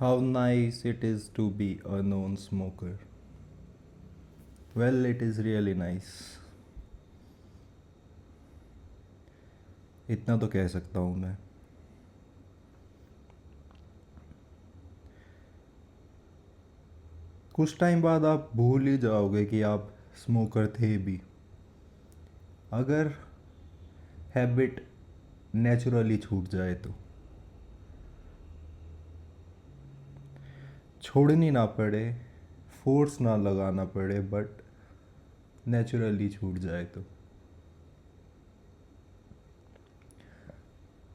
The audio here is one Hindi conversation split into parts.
How nice it is to be a known smoker. Well, it is really nice. इतना तो कह सकता हूँ मैं. कुछ टाइम बाद आप भूल ही जाओगे कि आप स्मोकर थे भी, अगर हैबिट नेचुरली छूट जाए तो. छोड़नी ना पड़े, फोर्स ना लगाना पड़े, बट नेचुरली छूट जाए तो.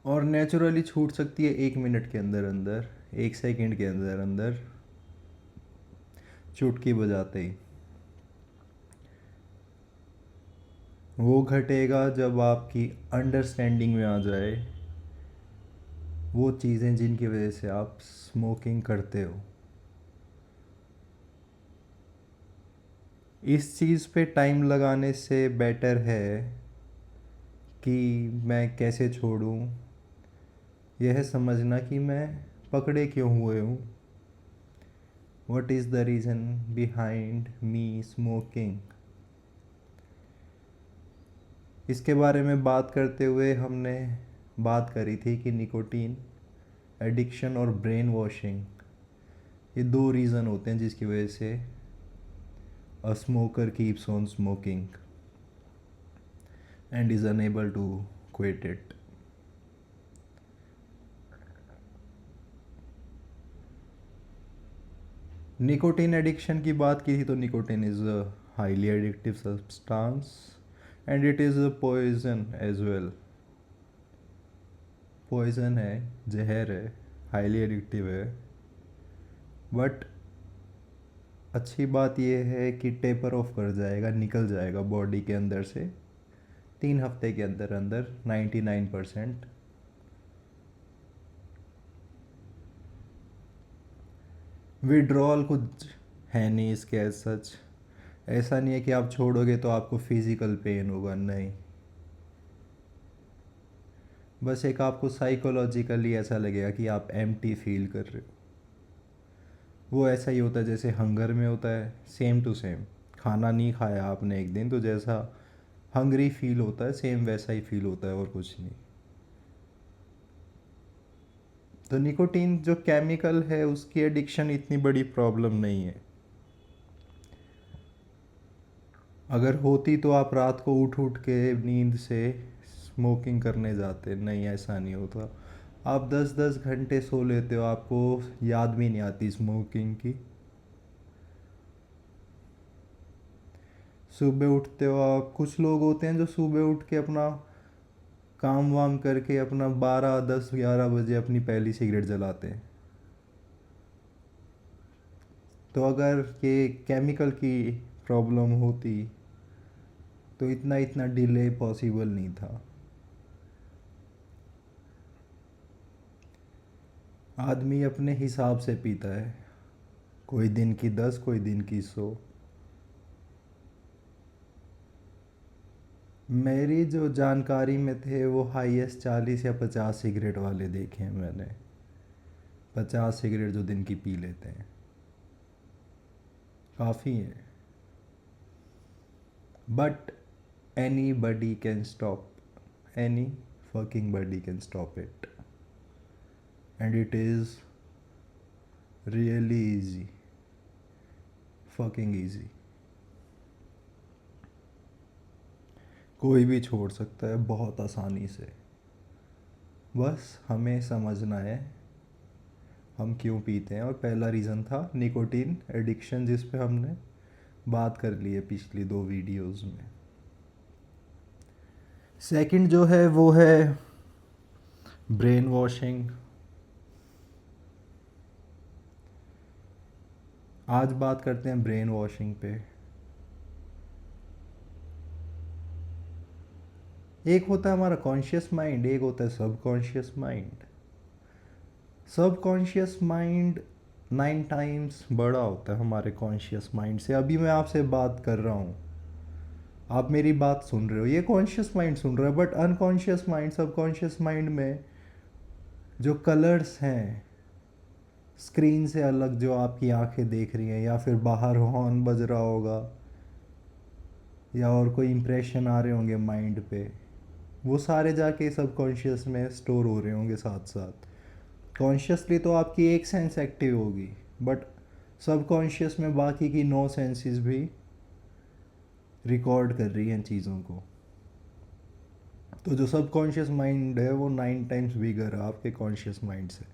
और नेचुरली छूट सकती है 1 मिनट के अंदर अंदर, 1 सेकंड के अंदर अंदर, चुटकी बजाते ही. वो घटेगा जब आपकी अंडरस्टैंडिंग में आ जाए वो चीज़ें जिनकी वजह से आप स्मोकिंग करते हो. इस चीज़ पे टाइम लगाने से बेटर है कि मैं कैसे छोड़ूं, यह समझना कि मैं पकड़े क्यों हुए हूँ. What is the reason behind me smoking? इसके बारे में बात करते हुए हमने बात करी थी कि निकोटीन एडिक्शन और ब्रेन वॉशिंग, ये दो रीज़न होते हैं जिसकी वजह से a smoker keeps on smoking and is unable to quit it. Nicotine addiction की बात की थी तो nicotine is a highly addictive substance and it is a poison as well. Poison है, जहर है, हाईली एडिक्टिव है. बट अच्छी बात यह है कि टेपर ऑफ कर जाएगा, निकल जाएगा बॉडी के अंदर से 3 हफ्ते के अंदर अंदर 99%. विड्रॉल कुछ है नहीं इसके एज सच. ऐसा नहीं है कि आप छोड़ोगे तो आपको फिज़िकल पेन होगा, नहीं. बस एक आपको साइकोलॉजिकली ऐसा लगेगा कि आप एम्प्टी फील कर रहे हो. वो ऐसा ही होता है जैसे हंगर में होता है, सेम टू सेम. खाना नहीं खाया आपने एक दिन तो जैसा हंग्री फील होता है सेम वैसा ही फील होता है, और कुछ नहीं. तो निकोटीन जो केमिकल है उसकी एडिक्शन इतनी बड़ी प्रॉब्लम नहीं है. अगर होती तो आप रात को उठ उठ के नींद से स्मोकिंग करने जाते, नहीं ऐसा नहीं होता. आप 10-10 घंटे सो लेते हो, आपको याद भी नहीं आती स्मोकिंग की. सुबह उठते हो आप, कुछ लोग होते हैं जो सुबह उठ के अपना काम वाम करके अपना 12-10-11 बजे अपनी पहली सिगरेट जलाते हैं. तो अगर ये केमिकल की प्रॉब्लम होती तो इतना इतना डिले पॉसिबल नहीं था. आदमी अपने हिसाब से पीता है, कोई दिन की 10, कोई दिन की 100. मेरी जो जानकारी में थे वो हाईएस्ट 40 या 50 सिगरेट वाले देखे हैं मैंने. 50 सिगरेट जो दिन की पी लेते हैं काफ़ी है. But any body can stop, any fucking body can stop it and it is really easy, fucking easy. कोई भी छोड़ सकता है बहुत आसानी से. बस हमें समझना है हम क्यों पीते हैं. और पहला रीज़न था निकोटीन एडिक्शन, जिस पे हमने बात कर ली है पिछली 2 वीडियोस में. सेकंड जो है वो है ब्रेन वॉशिंग. आज बात करते हैं ब्रेन वॉशिंग पे. एक होता है हमारा कॉन्शियस माइंड, एक होता है subconscious mind. Subconscious mind 9 times बड़ा होता है हमारे कॉन्शियस माइंड से. अभी मैं आपसे बात कर रहा हूँ, आप मेरी बात सुन रहे हो, ये कॉन्शियस माइंड सुन रहा है. But unconscious mind, subconscious mind में जो कलर्स हैं स्क्रीन से अलग जो आपकी आंखें देख रही हैं, या फिर बाहर हॉर्न बज रहा होगा, या और कोई इंप्रेशन आ रहे होंगे माइंड पे, वो सारे जाके सबकॉन्शियस में स्टोर हो रहे होंगे साथ साथ। कॉन्शियसली तो आपकी एक सेंस एक्टिव होगी, बट सबकॉन्शियस में बाकी की 9 सेंसेस भी रिकॉर्ड कर रही हैं चीज़ों को। तो जो सबकॉन्शियस माइंड है वो 9 टाइम्स बिगर है आपके कॉन्शियस माइंड से।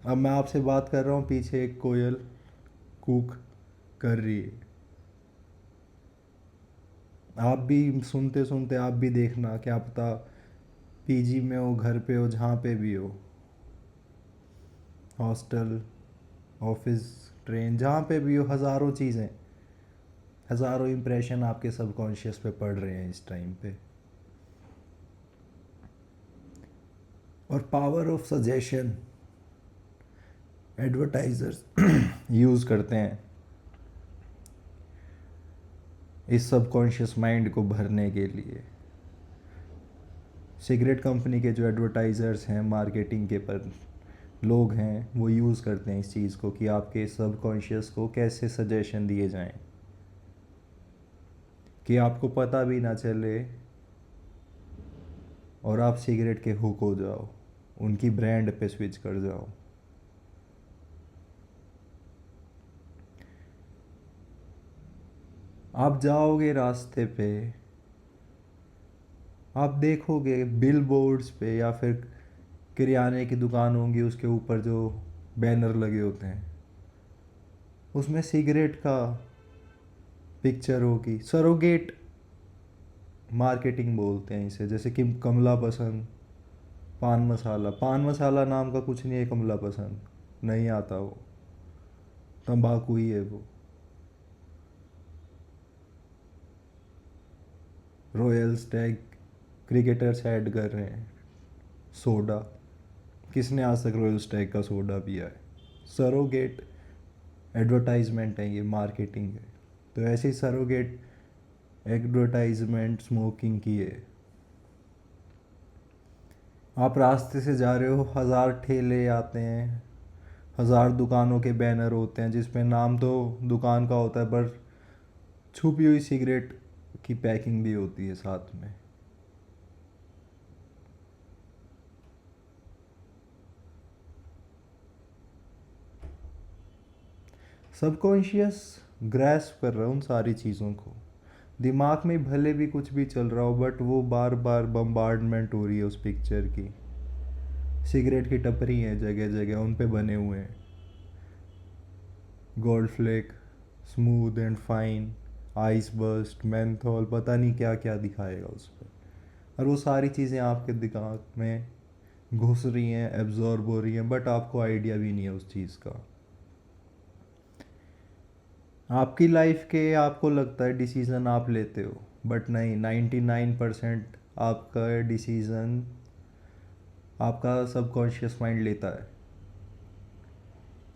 अब मैं आपसे बात कर रहा हूँ, पीछे एक कोयल कूक कर रही है। आप भी सुनते सुनते आप भी देखना, क्या पता पीजी में हो, घर पे हो, जहाँ पे भी हो, हॉस्टल, ऑफिस, ट्रेन, जहाँ पे भी हो, हज़ारों चीज़ें, हज़ारों इम्प्रेशन आपके सबकॉन्शियस पे पड़ रहे हैं इस टाइम पे। और power of suggestion advertisers use करते हैं इस सबकॉन्शियस माइंड को भरने के लिए। सिगरेट कंपनी के जो एडवर्टाइज़र्स हैं, मार्केटिंग के पर लोग हैं, वो यूज़ करते हैं इस चीज़ को कि आपके सबकॉन्शियस को कैसे सजेशन दिए जाएं कि आपको पता भी ना चले और आप सिगरेट के हुक हो जाओ, उनकी ब्रांड पे स्विच कर जाओ। आप जाओगे रास्ते पे, आप देखोगे बिल बोर्ड्स पे या फिर किराने की दुकान होंगी, उसके ऊपर जो बैनर लगे होते हैं, उसमें सिगरेट का पिक्चर होगी। सरोगेट मार्केटिंग बोलते हैं इसे, जैसे कि कमला पसंद पान मसाला। पान मसाला नाम का कुछ नहीं है कमला पसंद, नहीं आता वो, तंबाकू ही है वो। रॉयल स्टैग क्रिकेटर्स ऐड कर रहे हैं सोडा। किसने आज तक रॉयल स्टैग का सोडा पिया है? सरोगेट एडवर्टाइजमेंट है, ये मार्केटिंग है। तो ऐसे ही सरोगेट एडवर्टाइजमेंट स्मोकिंग की है। आप रास्ते से जा रहे हो, 1000 ठेले आते हैं, 1000 दुकानों के बैनर होते हैं जिसमें नाम तो दुकान का होता है, पर छुपी हुई सिगरेट की पैकिंग भी होती है साथ में। सबकॉन्शियस ग्रैस्प कर रहा है उन सारी चीज़ों को। दिमाग में भले भी कुछ भी चल रहा हो, बट वो बार बार बम्बार्डमेंट हो रही है उस पिक्चर की। सिगरेट की टपरी हैं जगह जगह, उन पे बने हुए हैं Gold Flake, smooth and fine, ice burst, menthol, पता नहीं क्या क्या दिखाएगा उस पर। और वो सारी चीज़ें आपके दिमाग में घुस रही हैं, एब्जॉर्ब हो रही हैं, बट आपको आइडिया भी नहीं है उस चीज़ का। आपकी लाइफ के आपको लगता है डिसीज़न आप लेते हो, बट नहीं, 99% आपका डिसीज़न आपका सबकॉन्शियस माइंड लेता है।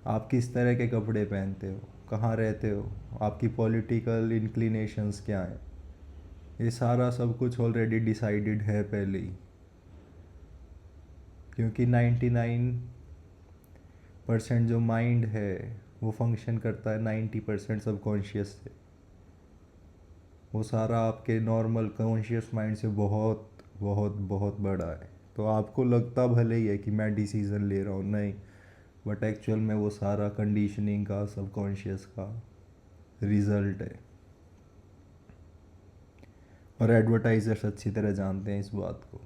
आप किस तरह के कपड़े पहनते हो, कहाँ रहते हो, आपकी पॉलिटिकल इंक्लिनेशंस क्या हैं, ये सारा सब कुछ ऑलरेडी डिसाइडेड है पहले ही। क्योंकि 99% जो माइंड है वो फंक्शन करता है 90% सबकॉन्शियस से। वो सारा आपके नॉर्मल कॉन्शियस माइंड से बहुत बहुत बहुत बड़ा है। तो आपको लगता भले ही है कि मैं डिसीज़न ले रहा हूँ, नहीं, बट एक्चुअल में वो सारा कंडीशनिंग का, सबकॉन्शियस का रिजल्ट है। और एडवर्टाइजर्स अच्छी तरह जानते हैं इस बात को।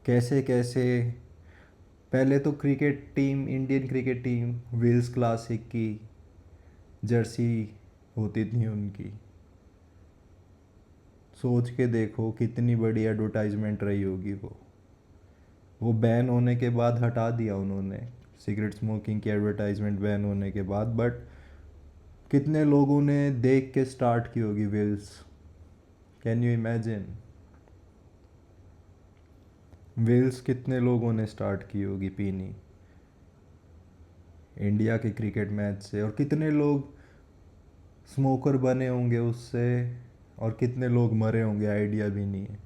कैसे कैसे पहले तो cricket team, Indian cricket team Wills Classic की जर्सी होती थी उनकी, सोच के देखो कितनी बड़ी एडवर्टाइजमेंट रही होगी वो बैन होने के बाद हटा दिया उन्होंने, सिगरेट स्मोकिंग की एडवर्टाइजमेंट बैन होने के बाद, बट कितने लोगों ने देख के स्टार्ट की होगी Wills. Can you imagine? Wills कितने लोगों ने स्टार्ट की होगी पीनी इंडिया के क्रिकेट मैच से, और कितने लोग स्मोकर बने होंगे उससे, और कितने लोग मरे होंगे, आइडिया भी नहीं है।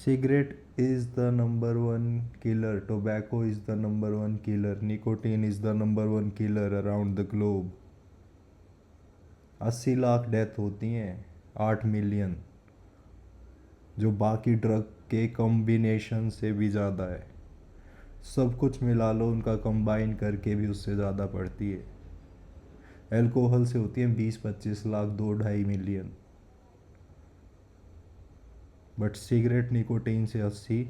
Cigarette is the number one killer. Tobacco is the number one killer. Nicotine is the number one killer around the globe. 80 lakh death होती हैं, 8 मिलियन, जो बाकी ड्रग के कॉम्बिनेशन से भी ज़्यादा है। सब कुछ मिला लो, उनका कंबाइन करके भी उससे ज़्यादा पड़ती है। अल्कोहल से होती हैं 20-25 lakh, 2-2.5 million. But cigarette nicotine से 80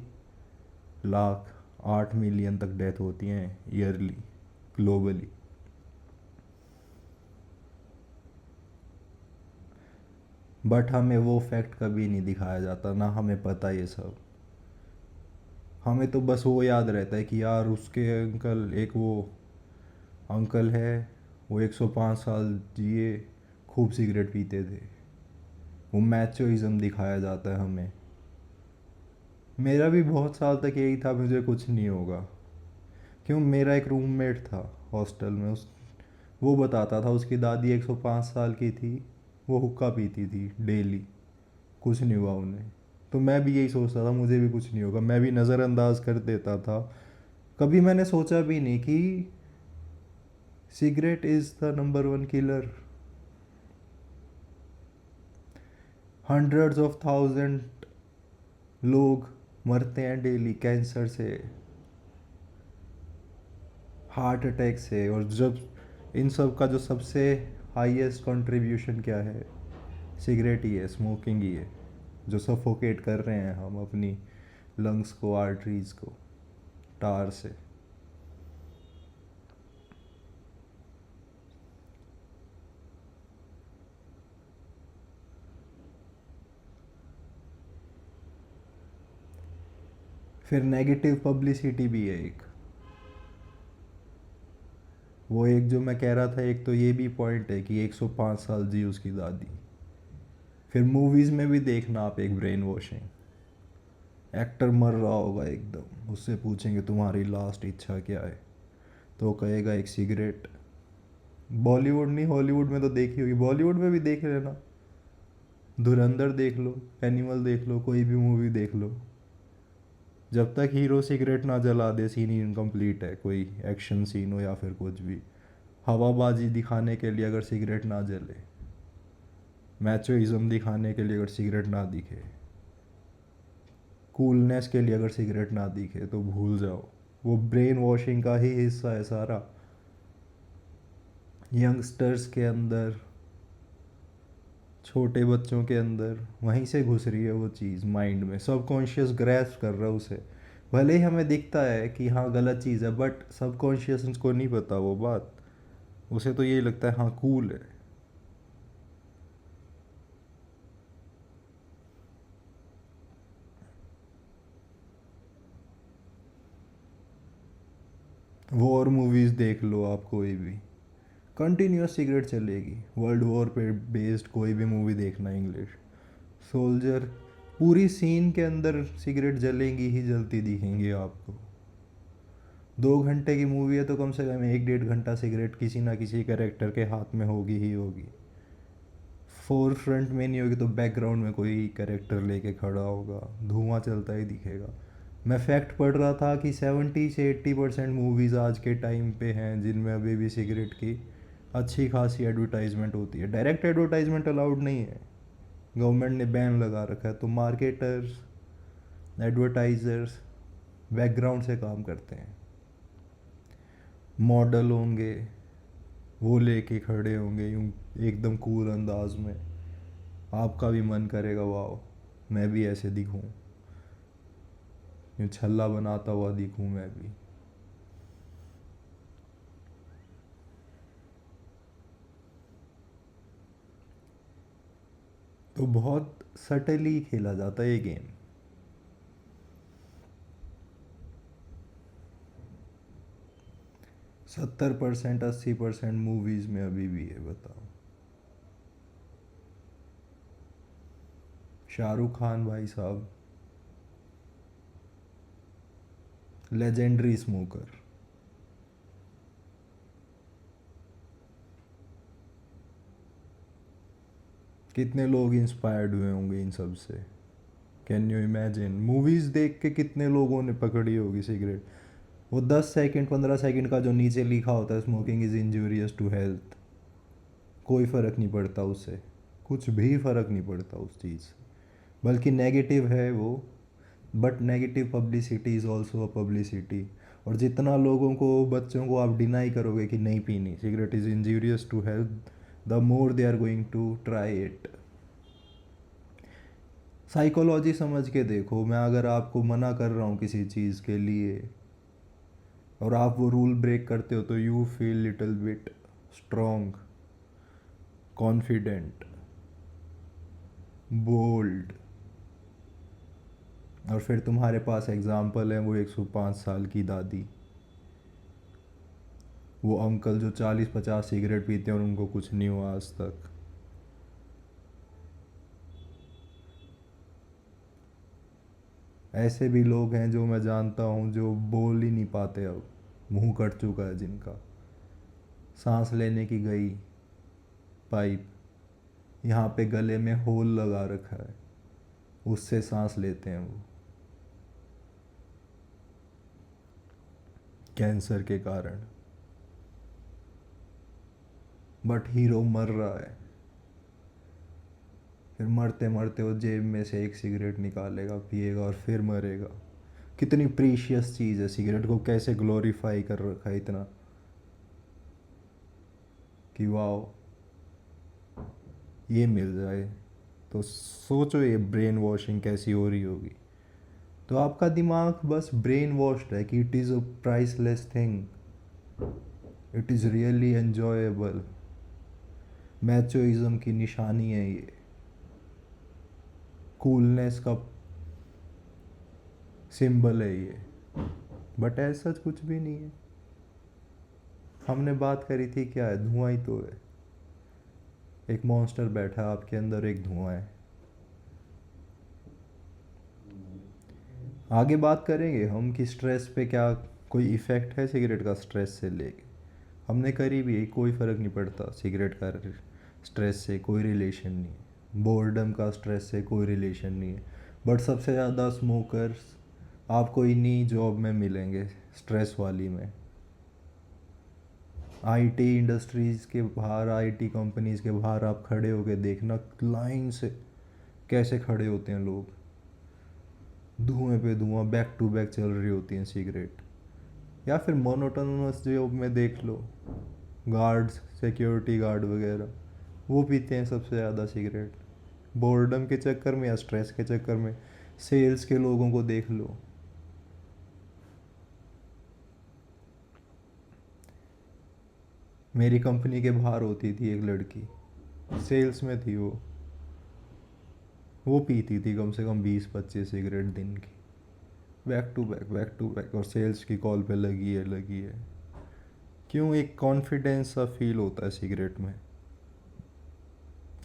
लाख, 8 मिलियन तक डेथ होती हैं ईयरली, ग्लोबली। बट हमें वो फैक्ट कभी नहीं दिखाया जाता, ना हमें पता ये सब। हमें तो बस वो याद रहता है कि यार उसके अंकल, एक वो अंकल है, वो 105 साल जिए, खूब सिगरेट पीते थे। वो मैचोइज्म दिखाया जाता है हमें। मेरा भी बहुत साल तक यही था, मुझे कुछ नहीं होगा। क्यों, मेरा एक रूममेट था हॉस्टल में, उस वो बताता था उसकी दादी 105 साल की थी, वो हुक्का पीती थी डेली, कुछ नहीं हुआ उन्हें। तो मैं भी यही सोचता था मुझे भी कुछ नहीं होगा, मैं भी नज़रअंदाज कर देता था। कभी मैंने सोचा भी नहीं कि cigarette is the number one killer. Hundreds of thousand लोग मरते हैं डेली कैंसर से, हार्ट अटैक से। और जब इन सब का जो सबसे हाईएस्ट कंट्रीब्यूशन क्या है, सिगरेट ही है, स्मोकिंग ही है, जो सफोकेट कर रहे हैं हम अपनी लंग्स को, आर्टरीज को टार से। फिर नेगेटिव पब्लिसिटी भी है एक, वो एक जो मैं कह रहा था, एक तो ये भी पॉइंट है कि 105 साल जी उसकी दादी। फिर मूवीज़ में भी देखना आप एक ब्रेन वॉशिंग, एक्टर मर रहा होगा एकदम, उससे पूछेंगे तुम्हारी लास्ट इच्छा क्या है, तो वो कहेगा एक सिगरेट। बॉलीवुड नहीं, हॉलीवुड में तो देखी होगी, बॉलीवुड में भी देख लेना, धुरंधर देख लो, एनिमल देख लो, कोई भी मूवी देख लो, जब तक हीरो सिगरेट ना जला दे सीन इनकम्प्लीट है। कोई एक्शन सीन हो या फिर कुछ भी, हवाबाजी दिखाने के लिए अगर सिगरेट ना जले, मैचोइज्म दिखाने के लिए अगर सिगरेट ना दिखे, कूलनेस के लिए अगर सिगरेट ना दिखे, तो भूल जाओ, वो ब्रेन वॉशिंग का ही हिस्सा है सारा। यंगस्टर्स के अंदर, छोटे बच्चों के अंदर वहीं से घुस रही है वो चीज़, माइंड में सबकॉन्शियस ग्रैस्प कर रहा है उसे। भले ही हमें दिखता है कि हाँ गलत चीज़ है, बट सबकॉन्शियस को नहीं पता वो बात, उसे तो यही लगता है हाँ कूल है। वॉर मूवीज़ देख लो आप, कोई भी कंटिन्यूस सिगरेट चलेगी। वर्ल्ड वॉर पे बेस्ड कोई भी मूवी देखना इंग्लिश, सोल्जर, पूरी सीन के अंदर सिगरेट जलेंगी ही जलती दिखेंगी आपको। 2 घंटे की मूवी है तो कम से कम 1-1.5 घंटा सिगरेट किसी ना किसी कैरेक्टर के हाथ में होगी ही होगी। फोर फ्रंट में नहीं होगी तो बैकग्राउंड में कोई कैरेक्टर लेके खड़ा होगा, धुआं चलता ही दिखेगा। मैं फैक्ट पढ़ रहा था कि 70 से 80% मूवीज़ आज के टाइम पे हैं जिनमें अभी भी सिगरेट की अच्छी खासी एडवर्टाइजमेंट होती है। डायरेक्ट एडवर्टाइजमेंट अलाउड नहीं है, गवर्नमेंट ने बैन लगा रखा है, तो मार्केटर्स, एडवर्टाइजर्स बैकग्राउंड से काम करते हैं। मॉडल होंगे, वो लेके खड़े होंगे यूँ एकदम कूल अंदाज में, आपका भी मन करेगा वाओ मैं भी ऐसे दिखूं, यूँ छल्ला बनाता हुआ दिखूं मैं भी। तो बहुत सटली खेला जाता है ये गेम। 70% 80% मूवीज़ में अभी भी है, बताओ। शाहरुख खान भाई साहब, लेजेंडरी स्मोकर। कितने लोग इंस्पायर्ड हुए होंगे इन सब से, कैन यू इमेजिन? मूवीज़ देख के कितने लोगों ने पकड़ी होगी सिगरेट। वो 10 सेकंड 15 सेकंड का जो नीचे लिखा होता है smoking is injurious to health, कोई फ़र्क नहीं पड़ता उससे, कुछ भी फ़र्क नहीं पड़ता उस चीज़ से, बल्कि नेगेटिव है वो। But negative publicity is also a publicity. और जितना लोगों को, बच्चों को आप डिनाई करोगे कि नहीं पीनी cigarette is injurious to health, the more they are going to try it. Psychology समझ के देखो, मैं अगर आपको मना कर रहा हूँ किसी चीज़ के लिए और आप वो रूल ब्रेक करते हो तो you feel little bit strong, confident, bold. और फिर तुम्हारे पास एग्ज़ाम्पल है वो 105 साल की दादी, वो अंकल जो 40-50 सिगरेट पीते हैं और उनको कुछ नहीं हुआ आज तक। ऐसे भी लोग हैं जो मैं जानता हूँ जो बोल ही नहीं पाते, अब मुंह कट चुका है जिनका। सांस लेने की गई पाइप, यहाँ पे गले में होल लगा रखा है, उससे सांस लेते हैं वो, कैंसर के कारण। बट हीरो मर रहा है, फिर मरते मरते वो जेब में से एक सिगरेट निकालेगा, पिएगा और फिर मरेगा। कितनी प्रीशियस चीज़ है, सिगरेट को कैसे ग्लोरीफाई कर रखा है इतना कि वाओ ये मिल जाए। तो सोचो ये ब्रेन वॉशिंग कैसी हो रही होगी। तो आपका दिमाग बस ब्रेन वॉश्ड है कि it is a priceless thing, it is really enjoyable. Machoism की निशानी है ये, कूलनेस का सिंबल है ये। बट ऐसा कुछ भी नहीं है। हमने बात करी थी क्या है, धुआं ही तो है। एक मॉन्स्टर बैठा है आपके अंदर, एक धुआं है। आगे बात करेंगे हम कि स्ट्रेस पे क्या कोई इफ़ेक्ट है सिगरेट का, स्ट्रेस से लेके हमने करी भी है, कोई फ़र्क नहीं पड़ता सिगरेट का स्ट्रेस से, कोई रिलेशन नहीं है। बोर्डम का स्ट्रेस से कोई रिलेशन नहीं है। बट सबसे ज़्यादा स्मोकर्स आपको इन्हीं जॉब में मिलेंगे, स्ट्रेस वाली में। आईटी इंडस्ट्रीज़ के बाहर, आईटी कंपनीज़ के बाहर आप खड़े होके देखना, लाइन से कैसे खड़े होते हैं लोग, धुएं पे धुआं बैक टू बैक चल रही होती हैं सिगरेट। या फिर मोनोटोनस जॉब में देख लो, गार्ड्स, सिक्योरिटी गार्ड वगैरह, वो पीते हैं सबसे ज़्यादा सिगरेट, बोर्डम के चक्कर में या स्ट्रेस के चक्कर में। सेल्स के लोगों को देख लो, मेरी कंपनी के बाहर होती थी एक लड़की, सेल्स में थी वो पीती थी कम से कम 20-25 सिगरेट दिन की, back to back back to back, और सेल्स की कॉल पे लगी है लगी है। क्यों? एक कॉन्फिडेंस सा फील होता है सिगरेट में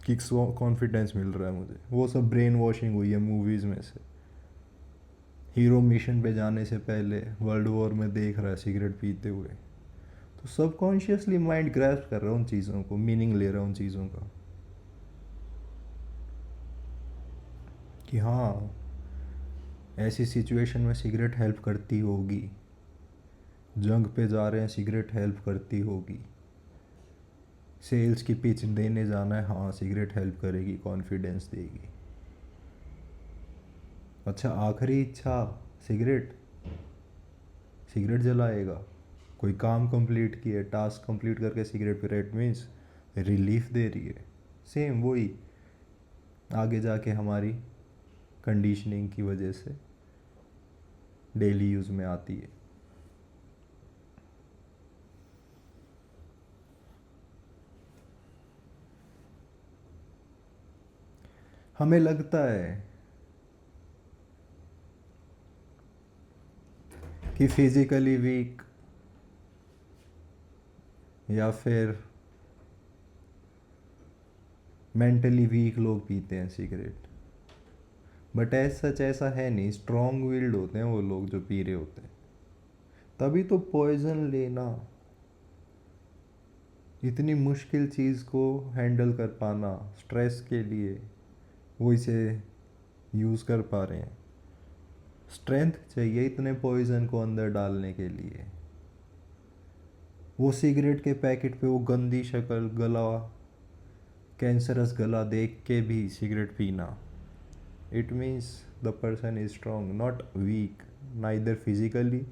कि कॉन्फिडेंस मिल रहा है मुझे। वो सब ब्रेन वॉशिंग हुई है मूवीज़ में से। हीरो मिशन पे जाने से पहले वर्ल्ड वॉर में देख रहा है सिगरेट पीते हुए, तो सबकॉन्शियसली माइंड ग्रैस्प कर रहा है उन चीज़ों को, मीनिंग ले रहा है उन चीज़ों का कि हाँ ऐसी सिचुएशन में सिगरेट हेल्प करती होगी, जंग पे जा रहे हैं सिगरेट हेल्प करती होगी, सेल्स की पिच देने जाना है, हाँ सिगरेट हेल्प करेगी, कॉन्फिडेंस देगी। अच्छा, आखिरी इच्छा सिगरेट, सिगरेट जलाएगा। कोई काम कंप्लीट किया, टास्क कंप्लीट करके सिगरेट पी रहा है, इट मीन्स रिलीफ दे रही है। सेम वही आगे जाके हमारी कंडीशनिंग की वजह से डेली यूज़ में आती है। हमें लगता है कि फिज़िकली वीक या फिर मेंटली वीक लोग पीते हैं सिगरेट, बट सच ऐसा है नहीं। स्ट्रॉन्ग विल्ड होते हैं वो लोग जो पी रहे होते हैं। तभी तो पॉइजन लेना, इतनी मुश्किल चीज़ को हैंडल कर पाना स्ट्रेस के लिए, वो इसे यूज़ कर पा रहे हैं। स्ट्रेंथ चाहिए इतने पॉइजन को अंदर डालने के लिए। वो सिगरेट के पैकेट पे वो गंदी शक्ल, गला, कैंसरस गला देख के भी सिगरेट पीना, it means the person is strong, not weak, neither physically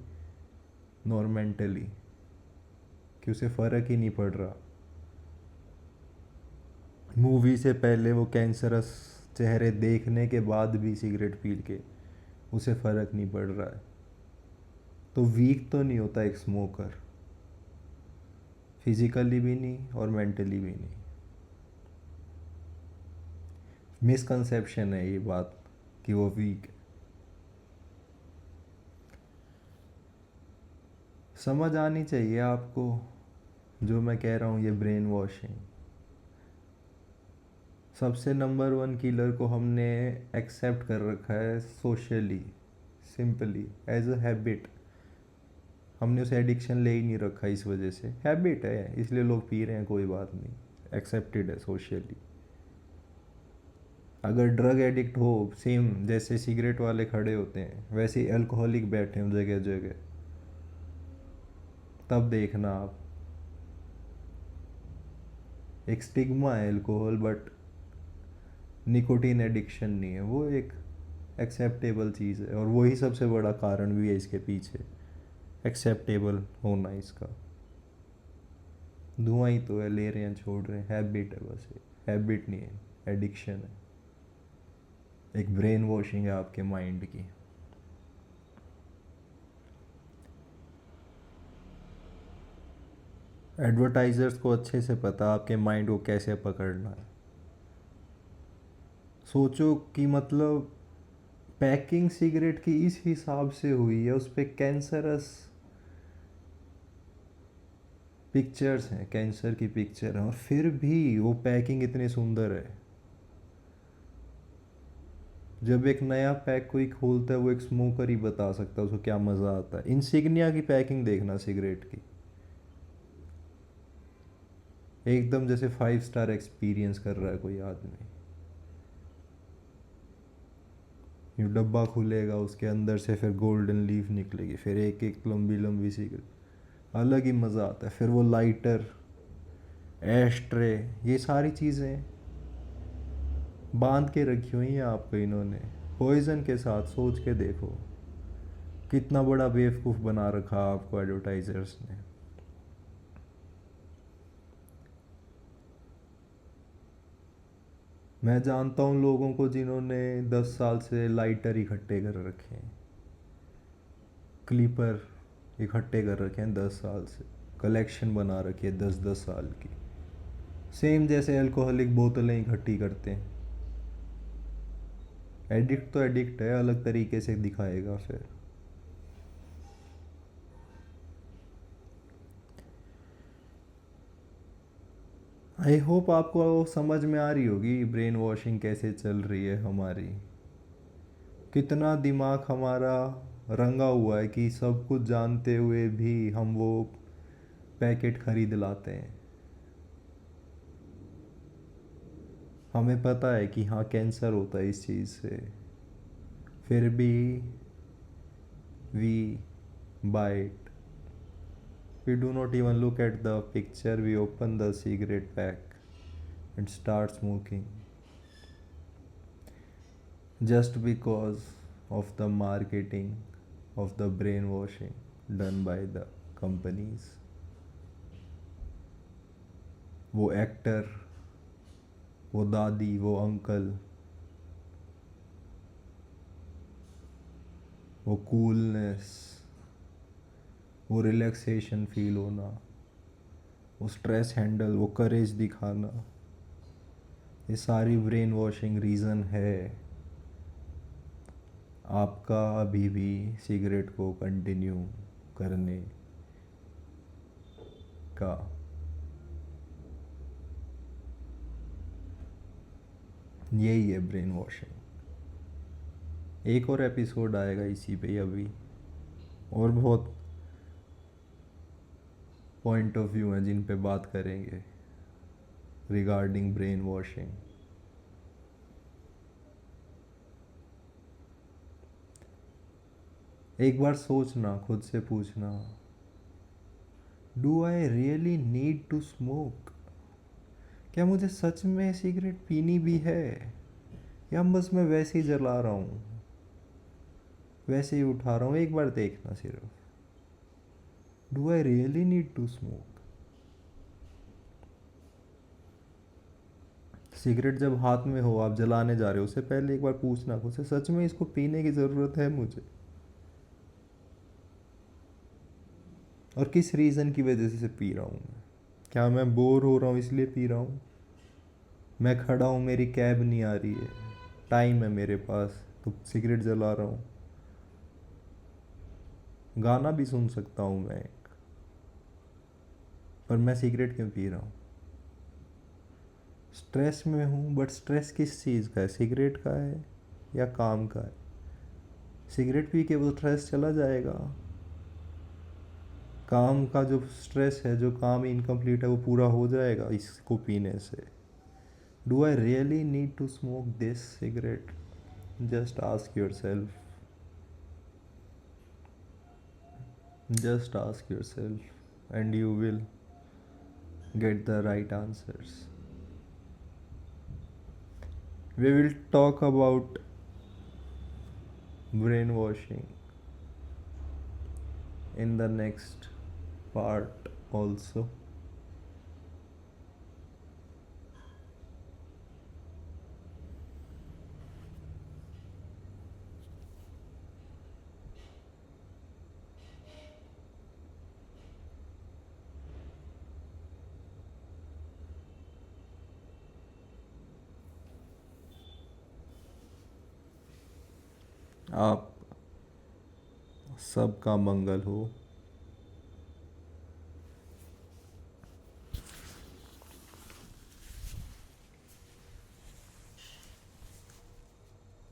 nor mentally, कि उसे फ़र्क ही नहीं पड़ रहा। मूवी से पहले वो कैंसरस चेहरे देखने के बाद भी सिगरेट पी के उसे फ़र्क नहीं पड़ रहा है, तो वीक तो नहीं होता एक स्मोकर, फिजिकली भी नहीं और मेंटली भी नहीं। मिसकंसेप्शन है ये बात कि वो वीक है। समझ आनी चाहिए आपको जो मैं कह रहा हूँ, ये ब्रेन वॉशिंग। सबसे नंबर वन किलर को हमने एक्सेप्ट कर रखा है socially, simply as a habit. हमने उसे एडिक्शन ले ही नहीं रखा, इस वजह से हैबिट है इसलिए लोग पी रहे हैं, कोई बात नहीं, एक्सेप्टेड है सोशली। अगर ड्रग एडिक्ट हो, सेम जैसे सिगरेट वाले खड़े होते हैं वैसे ही अल्कोहलिक बैठे हों जगह जगह, तब देखना आप। एक स्टिग्मा है अल्कोहल, बट निकोटीन एडिक्शन नहीं है, वो एक एक्सेप्टेबल चीज़ है, और वही सबसे बड़ा कारण भी है इसके पीछे, एक्सेप्टेबल होना इसका। धुआं ही तो है, ले रहे हैं छोड़ रहे हैं, हैबिट है बस, हैबिट नहीं है, एडिक्शन है, एक ब्रेन वॉशिंग है आपके माइंड की। एडवर्टाइजर्स को अच्छे से पता आपके माइंड को कैसे पकड़ना है। सोचो कि मतलब पैकिंग सिगरेट की इस हिसाब से हुई है, उस पर कैंसरस पिक्चर्स हैं, कैंसर की पिक्चर है, और फिर भी वो पैकिंग इतनी सुंदर है। जब एक नया पैक कोई खोलता है, वो एक स्मोकर ही बता सकता है उसको क्या मज़ा आता है। इंसिग्निया की पैकिंग देखना सिगरेट की, एकदम जैसे 5 स्टार एक्सपीरियंस कर रहा है कोई आदमी। ये डब्बा खुलेगा, उसके अंदर से फिर गोल्डन लीफ निकलेगी, फिर एक एक लंबी लंबी सिगरेट, अलग ही मज़ा आता है। फिर वो लाइटर, एश ट्रे, ये सारी चीज़ें बांध के रखी हुई हैं आपको इन्होंने पॉइजन के साथ। सोच के देखो कितना बड़ा बेवकूफ़ बना रखा आपको एडवर्टाइजर्स ने। मैं जानता हूँ लोगों को जिन्होंने 10 साल से लाइटर इकट्ठे कर रखे हैं, क्लीपर इकट्ठे कर रखे हैं, 10 साल से कलेक्शन बना रखी है, 10-10 साल की। सेम जैसे अल्कोहलिक बोतलें इकट्ठी करते हैं। एडिक्ट तो एडिक्ट है, अलग तरीके से दिखाएगा फिर। आई होप आपको समझ में आ रही होगी ब्रेन वॉशिंग कैसे चल रही है हमारी। कितना दिमाग हमारा रंगा हुआ है कि सब कुछ जानते हुए भी हम वो पैकेट खरीद लाते हैं। हमें पता है कि हाँ कैंसर होता है इस चीज़ से, फिर भी we buy it. We do not even look at the picture, we open the cigarette pack and start smoking just because of the marketing, of the brainwashing done by the companies. वो एक्टर, वो दादी, वो अंकल, वो कूलनेस, वो रिलैक्सेशन फील होना, वो स्ट्रेस हैंडल, वो करेज दिखाना, ये सारी ब्रेन वॉशिंग रीज़न है आपका अभी भी सिगरेट को कंटिन्यू करने का। यही है ब्रेन वॉशिंग। एक और एपिसोड आएगा इसी पे अभी, और बहुत पॉइंट ऑफ व्यू हैं जिन पे बात करेंगे रिगार्डिंग ब्रेन वॉशिंग। एक बार सोचना, खुद से पूछना, do I really need to smoke? क्या मुझे सच में सिगरेट पीनी भी है, या बस मैं वैसे ही जला रहा हूँ, वैसे ही उठा रहा हूँ? एक बार देखना सिर्फ, do I really need to smoke? Cigarette जब हाथ में हो, आप जलाने जा रहे हो, उससे पहले एक बार पूछना खुद से, सच में इसको पीने की ज़रूरत है मुझे? और किस रीज़न की वजह से पी रहा हूँ मैं? क्या मैं बोर हो रहा हूँ इसलिए पी रहा हूँ? मैं खड़ा हूँ, मेरी कैब नहीं आ रही है, टाइम है मेरे पास, तो सिगरेट जला रहा हूँ। गाना भी सुन सकता हूँ मैं एक, पर मैं सिगरेट क्यों पी रहा हूँ? स्ट्रेस में हूँ, बट स्ट्रेस किस चीज़ का है? सिगरेट का है या काम का है? सिगरेट पी के वो स्ट्रेस चला जाएगा। काम का जो स्ट्रेस है, जो काम इनकम्प्लीट है, वो पूरा हो जाएगा इसको पीने से। Do I really need to smoke this cigarette? Just ask your self, just ask yourself, and you will get the right answers. We will talk about brainwashing in the next part also. आप सबका मंगल हो।